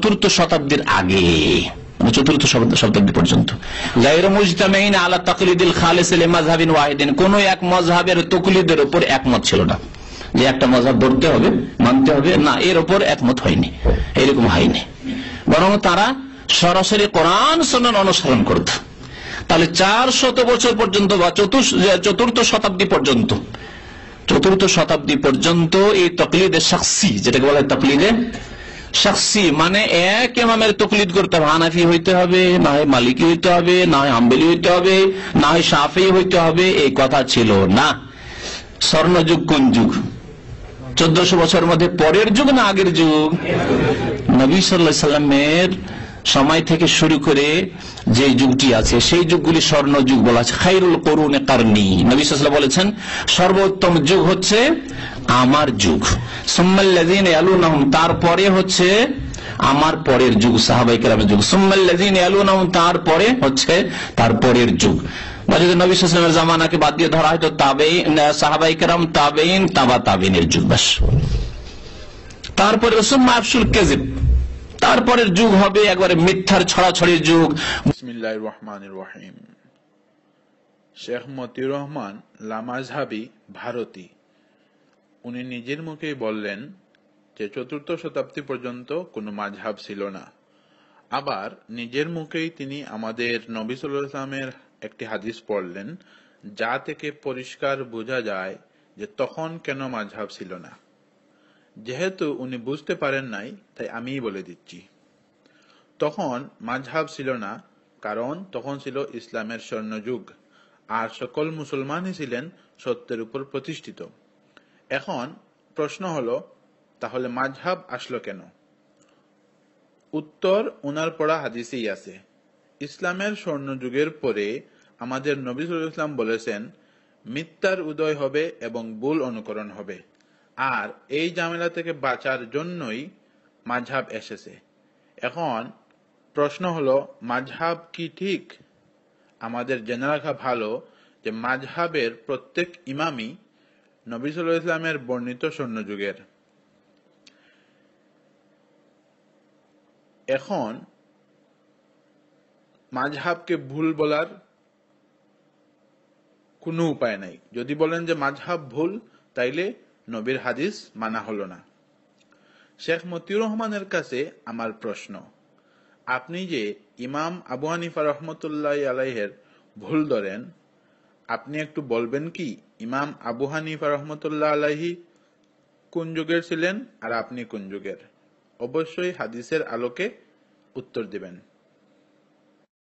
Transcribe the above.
চতুর্থ শতাব্দীর আগে, চতুর্থ শতাব্দী পর্যন্ত গায়রু মুজতামিঈন আলা তাকলিদিল খালিস লিমাযহাবিন ওয়াহিদিন, কোন এক মাযহাবের তাকলিদের উপর একমত ছিল না, যে একটা মাযহাব ধরতে হবে, মানতে হবে, না, এর উপর একমত হয়নি, এরকম হয়নি, বরং তারা সরাসরি কোরআন সুন্নাহ অনুসরণ করত। তাহলে 400 বছর পর্যন্ত বা চতুর্থ শতাব্দী পর্যন্ত এই তাকলিদে শাখসি, যেটাকে বলা হয় তাকলিদে শাখসি, মানে এক ইমামের তাকলিদ করতে হবে, হানাফি হইতে হবে, না হয় মালিকি হইতে হবে, না হয় হাম্বলি হইতে হবে, না হয় শাফিঈ হইতে হবে, এই কথা ছিল না। স্বর্ণযুগ কোন যুগ? 1400 বছরের মধ্যে পরের যুগ না আগের যুগ? নবী সাল্লাল্লাহু আলাইহি সাল্লামের সময় থেকে শুরু করে যে যুগটি আছে সেই যুগগুলি স্বর্ণ যুগ বলা আছে। খায়রুল কুরুনি কারনি, নবী সাল্লাল্লাহু আলাইহি ওয়াসাল্লাম বলেছেন সর্বোত্তম যুগ হচ্ছে আমার যুগ। সুম্মাল্লাযীনা ইয়ালুনহুম, তারপরে হচ্ছে আমার পরের যুগ, সাহাবায়ে কেরামের যুগ। সুম্মাল্লাযীনা ইয়ালুনহুম, তারপরে হচ্ছে তারপরের যুগ। বা যদি নবী সাল্লাল্লাহু আলাইহি ওয়াসাল্লামের জামানাকে বাদ দিয়ে ধরা হয় তো তাবেঈন, সাহাবায়ে কেরাম, তাবেঈন, তাবা তাবেঈনের যুগ, বাস। তারপরে সুম্মা আফশুল কাযিব, তারপরের যুগ হবে একবারে মিথ্যার ছড়াছড়ির যুগ। বিসমিল্লাহির রহমানির রহিম। শেখ মতিউর রহমান লামাযহাবী, ভারতী, উনি নিজের মুখেই বললেন যে চতুর্থ শতাব্দী পর্যন্ত কোনো মাযহাব ছিল না। আবার নিজের মুখেই তিনি আমাদের নবী সাল্লাল্লাহু আলাইহি ওয়াসাল্লামের একটি হাদিস পড়লেন, যা থেকে পরিষ্কার বোঝা যায় যে তখন কেন মাযহাব ছিল না। যেহেতু উনি বুঝতে পারেন নাই, তাই আমিই বলে দিচ্ছি। তখন মাযহাব ছিল না, কারণ তখন ছিল ইসলামের স্বর্ণযুগ, আর সকল মুসলমানই ছিলেন সত্যের উপর প্রতিষ্ঠিত। এখন প্রশ্ন হলো, তাহলে মাযহাব আসলো কেন? উত্তর উনার পড়া হাদিসেই আছে। ইসলামের স্বর্ণযুগের পরে আমাদের নবী সাল্লাল্লাহু আলাইহি ওয়াসাল্লাম বলেছেন, মিথ্যার উদয় হবে এবং ভুল অনুকরণ হবে, আর এই ঝামেলা থেকে বাঁচার জন্যই মাযহাব এসেছে। এখন প্রশ্ন হলো, মাযহাব কি ঠিক? আমাদের জেনে রাখা ভালো যে মাযহাবের প্রত্যেক ইমামই নবী সাল্লাল্লাহু আলাইহি ওয়াসাল্লামের বর্ণিত স্বর্ণযুগের। এখন মাযহাবকে ভুল বলার কোনো উপায় নাই। যদি বলেন যে মাযহাব ভুল, তাইলে নবীর হাদিস মানা হলো না। শেখ মতিউর রহমানের কাছে আমার প্রশ্ন, আপনি যে ইমাম আবু হানিফা রহমতুল্লাহি আলাইহির ভুল ধরেন, আপনি একটু বলবেন কি ইমাম আবু হানিফা রহমতুল্লাহি আলাইহি কোন যুগের ছিলেন আর আপনি কোন যুগের? অবশ্যই হাদিসের আলোকে উত্তর দিবেন।